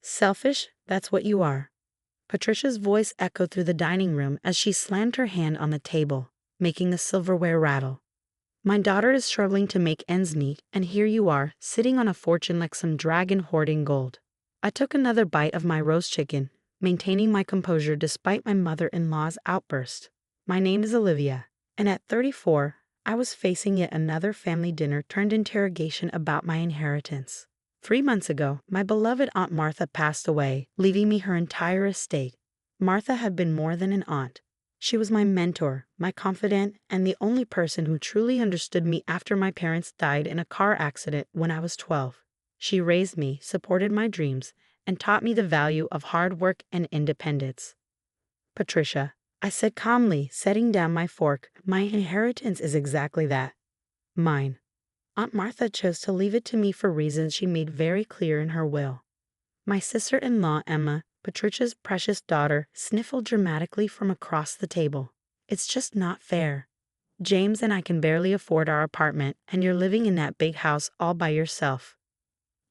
Selfish, that's what you are. Patricia's voice echoed through the dining room as she slammed her hand on the table, making the silverware rattle. My daughter is struggling to make ends meet, and here you are, sitting on a fortune like some dragon hoarding gold. I took another bite of my roast chicken, maintaining my composure despite my mother-in-law's outburst. My name is Olivia, and at 34, I was facing yet another family dinner turned interrogation about my inheritance. 3 months ago, my beloved Aunt Martha passed away, leaving me her entire estate. Martha had been more than an aunt. She was my mentor, my confidant, and the only person who truly understood me after my parents died in a car accident when I was 12. She raised me, supported my dreams, and taught me the value of hard work and independence. Patricia, I said calmly, setting down my fork, my inheritance is exactly that. Mine. Aunt Martha chose to leave it to me for reasons she made very clear in her will. My sister-in-law, Emma, Patricia's precious daughter, sniffled dramatically from across the table. It's just not fair. James and I can barely afford our apartment, and you're living in that big house all by yourself.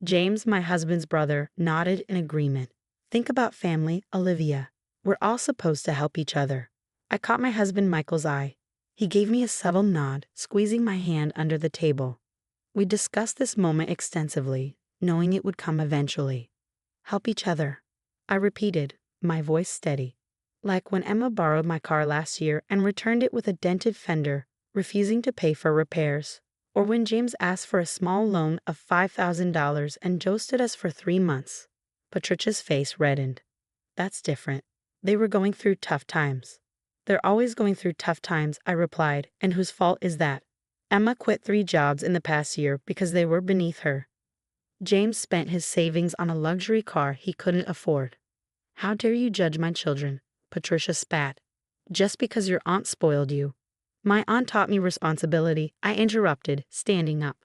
James, my husband's brother, nodded in agreement. Think about family, Olivia. We're all supposed to help each other. I caught my husband Michael's eye. He gave me a subtle nod, squeezing my hand under the table. We discussed this moment extensively, knowing it would come eventually. Help each other, I repeated, my voice steady. Like when Emma borrowed my car last year and returned it with a dented fender, refusing to pay for repairs. Or when James asked for a small loan of $5,000 and ghosted us for 3 months. Patricia's face reddened. That's different. They were going through tough times. They're always going through tough times, I replied, and whose fault is that? Emma quit 3 jobs in the past year because they were beneath her. James spent his savings on a luxury car he couldn't afford. How dare you judge my children? Patricia spat. Just because your aunt spoiled you. My aunt taught me responsibility, I interrupted, standing up.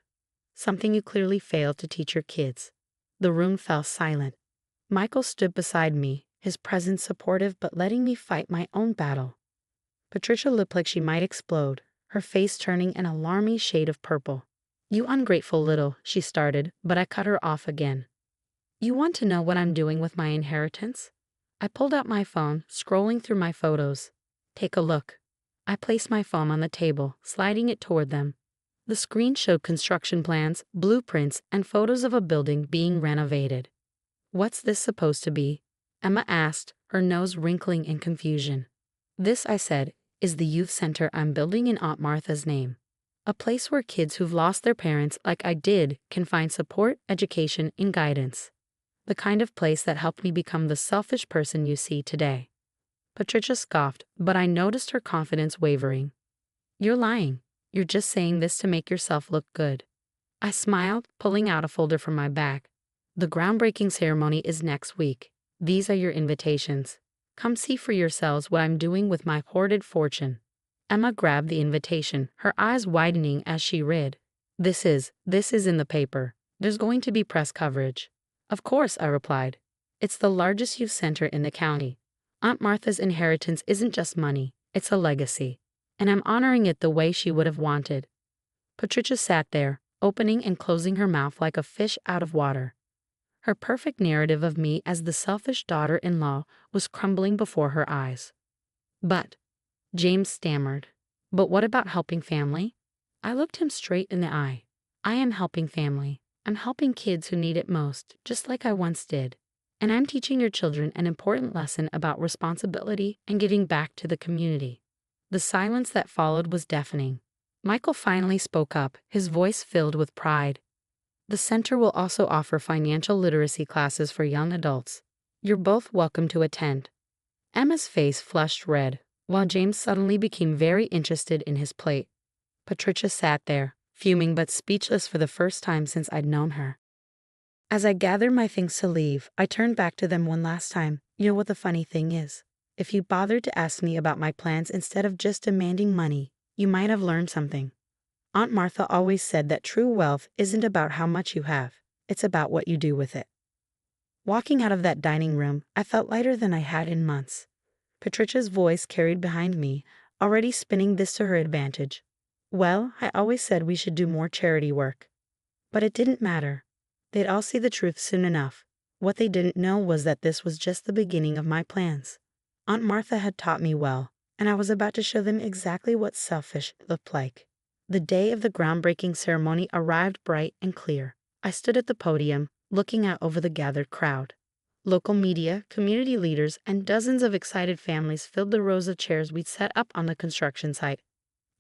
Something you clearly failed to teach your kids. The room fell silent. Michael stood beside me, his presence supportive but letting me fight my own battle. Patricia looked like she might explode, her face turning an alarming shade of purple. You ungrateful little, she started, but I cut her off again. You want to know what I'm doing with my inheritance? I pulled out my phone, scrolling through my photos. Take a look. I placed my phone on the table, sliding it toward them. The screen showed construction plans, blueprints, and photos of a building being renovated. What's this supposed to be? Emma asked, her nose wrinkling in confusion. This, I said, is the youth center I'm building in Aunt Martha's name. A place where kids who've lost their parents like I did can find support, education, and guidance. The kind of place that helped me become the selfish person you see today. Patricia scoffed, but I noticed her confidence wavering. You're lying. You're just saying this to make yourself look good. I smiled, pulling out a folder from my bag. The groundbreaking ceremony is next week. These are your invitations. Come see for yourselves what I'm doing with my hoarded fortune. Emma grabbed the invitation, her eyes widening as she read. This is in the paper. There's going to be press coverage. Of course, I replied. It's the largest youth center in the county. Aunt Martha's inheritance isn't just money, it's a legacy. And I'm honoring it the way she would have wanted. Patricia sat there, opening and closing her mouth like a fish out of water. Her perfect narrative of me as the selfish daughter-in-law was crumbling before her eyes. But, James stammered, but what about helping family? I looked him straight in the eye. I am helping family. I'm helping kids who need it most, just like I once did. And I'm teaching your children an important lesson about responsibility and giving back to the community. The silence that followed was deafening. Michael finally spoke up, his voice filled with pride. The center will also offer financial literacy classes for young adults. You're both welcome to attend. Emma's face flushed red, while James suddenly became very interested in his plate. Patricia sat there, fuming but speechless for the first time since I'd known her. As I gathered my things to leave, I turned back to them one last time. You know what the funny thing is? If you bothered to ask me about my plans instead of just demanding money, you might have learned something. Aunt Martha always said that true wealth isn't about how much you have, it's about what you do with it. Walking out of that dining room, I felt lighter than I had in months. Patricia's voice carried behind me, already spinning this to her advantage. Well, I always said we should do more charity work. But it didn't matter. They'd all see the truth soon enough. What they didn't know was that this was just the beginning of my plans. Aunt Martha had taught me well, and I was about to show them exactly what selfish looked like. The day of the groundbreaking ceremony arrived bright and clear. I stood at the podium, looking out over the gathered crowd. Local media, community leaders, and dozens of excited families filled the rows of chairs we'd set up on the construction site.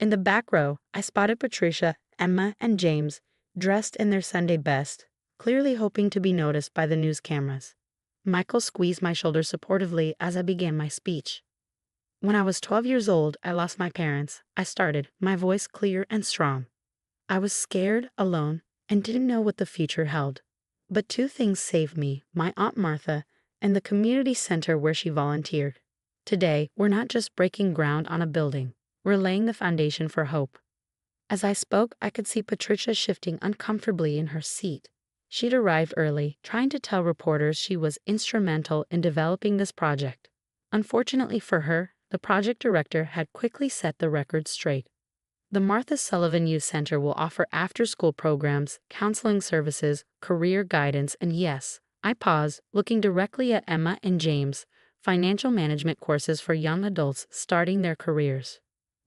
In the back row, I spotted Patricia, Emma, and James, dressed in their Sunday best, clearly hoping to be noticed by the news cameras. Michael squeezed my shoulder supportively as I began my speech. When I was 12 years old, I lost my parents. I started, my voice clear and strong. I was scared, alone, and didn't know what the future held. But two things saved me, my Aunt Martha and the community center where she volunteered. Today, we're not just breaking ground on a building. We're laying the foundation for hope. As I spoke, I could see Patricia shifting uncomfortably in her seat. She'd arrived early, trying to tell reporters she was instrumental in developing this project. Unfortunately for her, the project director had quickly set the record straight. The Martha Sullivan Youth Center will offer after-school programs, counseling services, career guidance, and yes, I paused, looking directly at Emma and James, financial management courses for young adults starting their careers.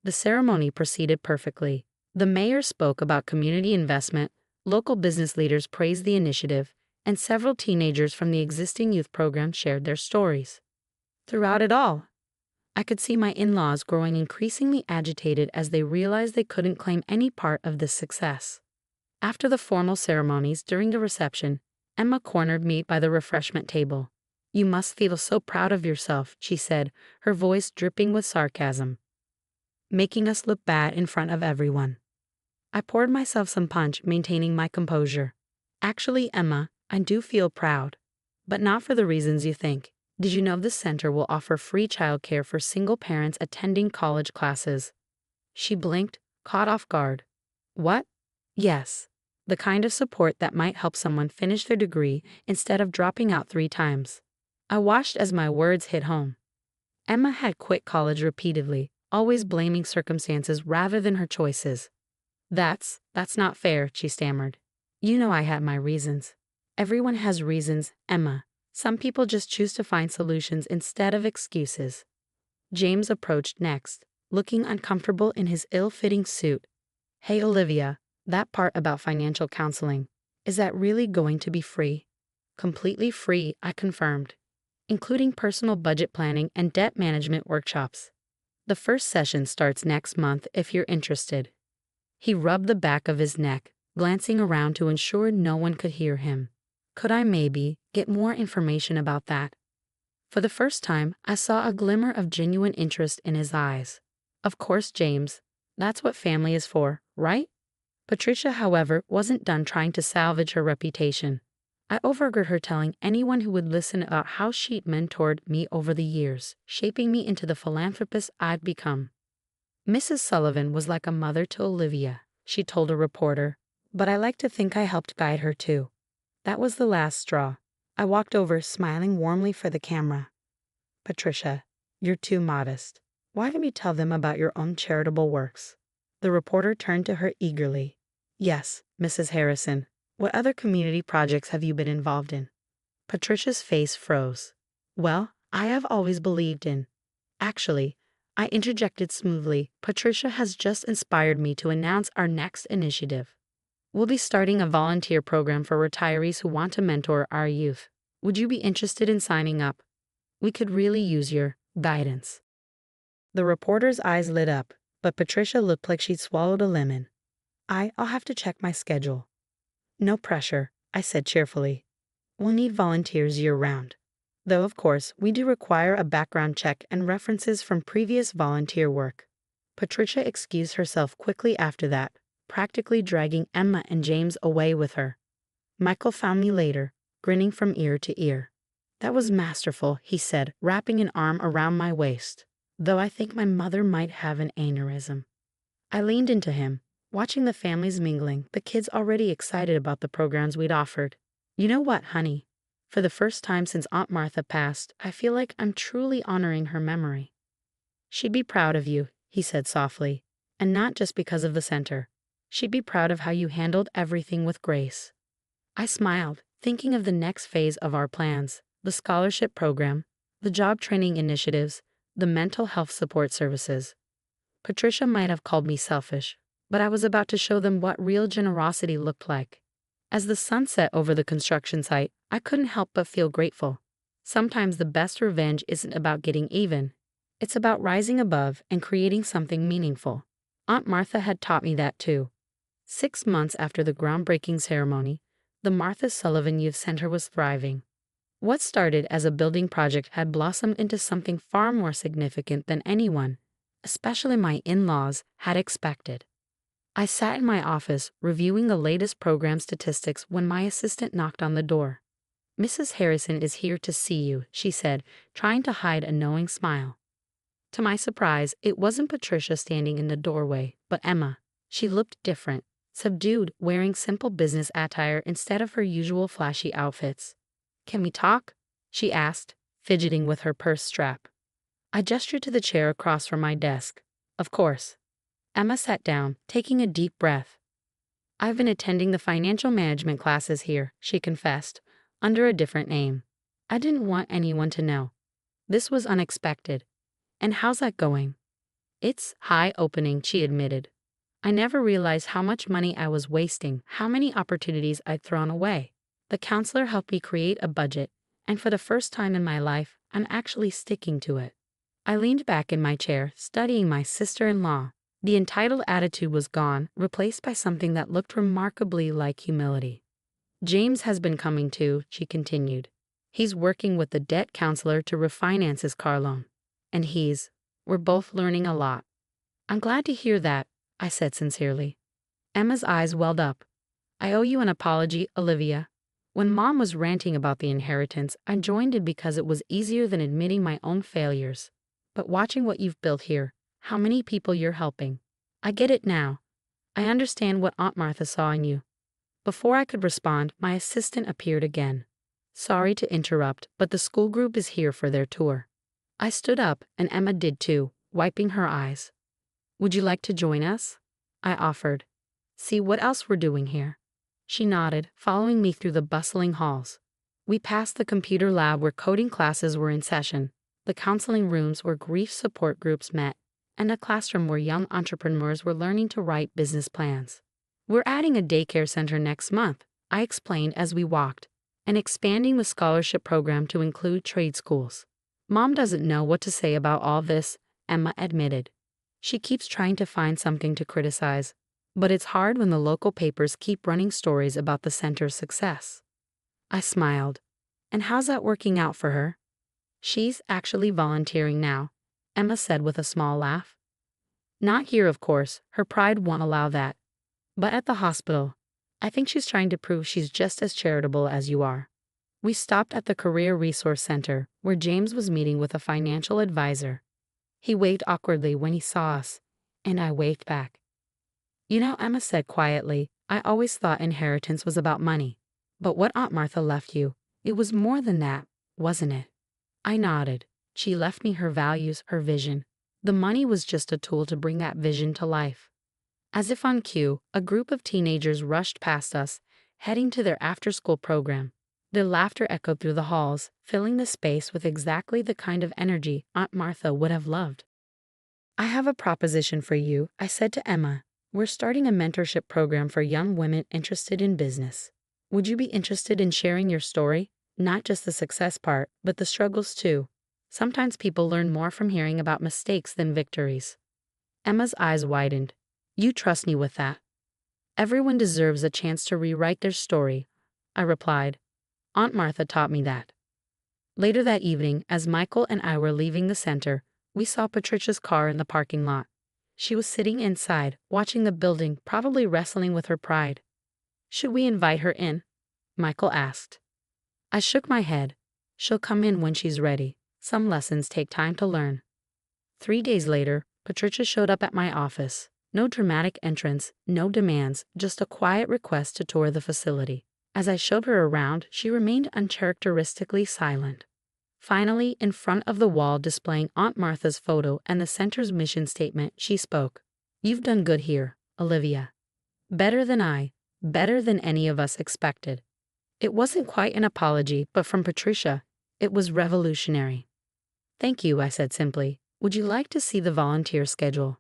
The ceremony proceeded perfectly. The mayor spoke about community investment, local business leaders praised the initiative, and several teenagers from the existing youth program shared their stories. Throughout it all, I could see my in-laws growing increasingly agitated as they realized they couldn't claim any part of this success. After the formal ceremonies during the reception, Emma cornered me by the refreshment table. "You must feel so proud of yourself," she said, her voice dripping with sarcasm. "Making us look bad in front of everyone." I poured myself some punch, maintaining my composure. "Actually, Emma, I do feel proud. But not for the reasons you think. Did you know this center will offer free childcare for single parents attending college classes?" She blinked, caught off guard. "What?" "Yes. The kind of support that might help someone finish their degree instead of dropping out 3 times. I watched as my words hit home. Emma had quit college repeatedly, always blaming circumstances rather than her choices. That's not fair," she stammered. "You know I had my reasons." "Everyone has reasons, Emma. Some people just choose to find solutions instead of excuses." James approached next, looking uncomfortable in his ill-fitting suit. "Hey Olivia, that part about financial counseling, is that really going to be free?" "Completely free," I confirmed, "including personal budget planning and debt management workshops. The first session starts next month if you're interested." He rubbed the back of his neck, glancing around to ensure no one could hear him. Could I maybe get more information about that? For the first time, I saw a glimmer of genuine interest in his eyes. "Of course, James. That's what family is for, right?" Patricia, however, wasn't done trying to salvage her reputation. I overheard her telling anyone who would listen about how she'd mentored me over the years, shaping me into the philanthropist I'd become. "Mrs. Sullivan was like a mother to Olivia," she told a reporter, "but I like to think I helped guide her too." That was the last straw. I walked over, smiling warmly for the camera. "Patricia, you're too modest. Why don't you tell them about your own charitable works?" The reporter turned to her eagerly. "Yes, Mrs. Harrison. What other community projects have you been involved in?" Patricia's face froze. "Well, I have always believed in. Actually," I interjected smoothly, "Patricia has just inspired me to announce our next initiative. We'll be starting a volunteer program for retirees who want to mentor our youth. Would you be interested in signing up? We could really use your guidance." The reporter's eyes lit up, but Patricia looked like she'd swallowed a lemon. I'll have to check my schedule." "No pressure," I said cheerfully. "We'll need volunteers year-round. Though, of course, we do require a background check and references from previous volunteer work." Patricia excused herself quickly after that, practically dragging Emma and James away with her. Michael found me later, grinning from ear to ear. "That was masterful," he said, wrapping an arm around my waist, "though I think my mother might have an aneurysm." I leaned into him, watching the families mingling, the kids already excited about the programs we'd offered. "You know what, honey? For the first time since Aunt Martha passed, I feel like I'm truly honoring her memory." "She'd be proud of you," he said softly, "and not just because of the center. She'd be proud of how you handled everything with grace." I smiled, thinking of the next phase of our plans, the scholarship program, the job training initiatives, the mental health support services. Patricia might have called me selfish, but I was about to show them what real generosity looked like. As the sun set over the construction site, I couldn't help but feel grateful. Sometimes the best revenge isn't about getting even. It's about rising above and creating something meaningful. Aunt Martha had taught me that too. 6 months after the groundbreaking ceremony, the Martha Sullivan Youth Center was thriving. What started as a building project had blossomed into something far more significant than anyone, especially my in-laws, had expected. I sat in my office reviewing the latest program statistics when my assistant knocked on the door. "Mrs. Harrison is here to see you," she said, trying to hide a knowing smile. To my surprise, it wasn't Patricia standing in the doorway, but Emma. She looked different, subdued, wearing simple business attire instead of her usual flashy outfits. "Can we talk?" she asked, fidgeting with her purse strap. I gestured to the chair across from my desk. "Of course." Emma sat down, taking a deep breath. "I've been attending the financial management classes here," she confessed, under a different name. "I didn't want anyone to know. This was unexpected. And how's that going?" "It's eye-opening," she admitted. "I never realized how much money I was wasting, how many opportunities I'd thrown away. The counselor helped me create a budget, and for the first time in my life, I'm actually sticking to it." I leaned back in my chair, studying my sister-in-law. The entitled attitude was gone, replaced by something that looked remarkably like humility. "James has been coming too," she continued. "He's working with the debt counselor to refinance his car loan. And we're both learning a lot." "I'm glad to hear that," I said sincerely. Emma's eyes welled up. "I owe you an apology, Olivia. When Mom was ranting about the inheritance, I joined in because it was easier than admitting my own failures. But watching what you've built here, how many people you're helping. I get it now. I understand what Aunt Martha saw in you." Before I could respond, my assistant appeared again. "Sorry to interrupt, but the school group is here for their tour." I stood up, and Emma did too, wiping her eyes. "Would you like to join us?" I offered. "See what else we're doing here." She nodded, following me through the bustling halls. We passed the computer lab where coding classes were in session, the counseling rooms where grief support groups met, and a classroom where young entrepreneurs were learning to write business plans. "We're adding a daycare center next month," I explained as we walked, "and expanding the scholarship program to include trade schools." "Mom doesn't know what to say about all this," Emma admitted. "She keeps trying to find something to criticize, but it's hard when the local papers keep running stories about the center's success." I smiled. "And how's that working out for her?" "She's actually volunteering now," Emma said with a small laugh. "Not here, of course, her pride won't allow that. But at the hospital, I think she's trying to prove she's just as charitable as you are." We stopped at the Career Resource Center, where James was meeting with a financial advisor. He waved awkwardly when he saw us, and I waved back. "You know," Emma said quietly, "I always thought inheritance was about money. But what Aunt Martha left you, it was more than that, wasn't it?" I nodded. She left me her values, her vision. The money was just a tool to bring that vision to life. As if on cue, a group of teenagers rushed past us, heading to their after-school program. Their laughter echoed through the halls, filling the space with exactly the kind of energy Aunt Martha would have loved. "I have a proposition for you," I said to Emma. "We're starting a mentorship program for young women interested in business. Would you be interested in sharing your story? Not just the success part, but the struggles too. Sometimes people learn more from hearing about mistakes than victories." Emma's eyes widened. "You trust me with that?" "Everyone deserves a chance to rewrite their story," I replied. "Aunt Martha taught me that." Later that evening, as Michael and I were leaving the center, we saw Patricia's car in the parking lot. She was sitting inside, watching the building, probably wrestling with her pride. "Should we invite her in?" Michael asked. I shook my head. "She'll come in when she's ready. Some lessons take time to learn." 3 days later, Patricia showed up at my office. No dramatic entrance, no demands, just a quiet request to tour the facility. As I showed her around, she remained uncharacteristically silent. Finally, in front of the wall displaying Aunt Martha's photo and the center's mission statement, she spoke. "You've done good here, Olivia. Better than any of us expected." It wasn't quite an apology, but from Patricia, it was revolutionary. "Thank you," I said simply. "Would you like to see the volunteer schedule?"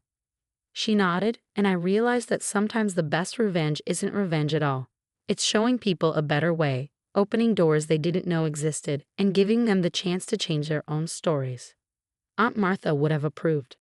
She nodded, and I realized that sometimes the best revenge isn't revenge at all. It's showing people a better way, opening doors they didn't know existed, and giving them the chance to change their own stories. Aunt Martha would have approved.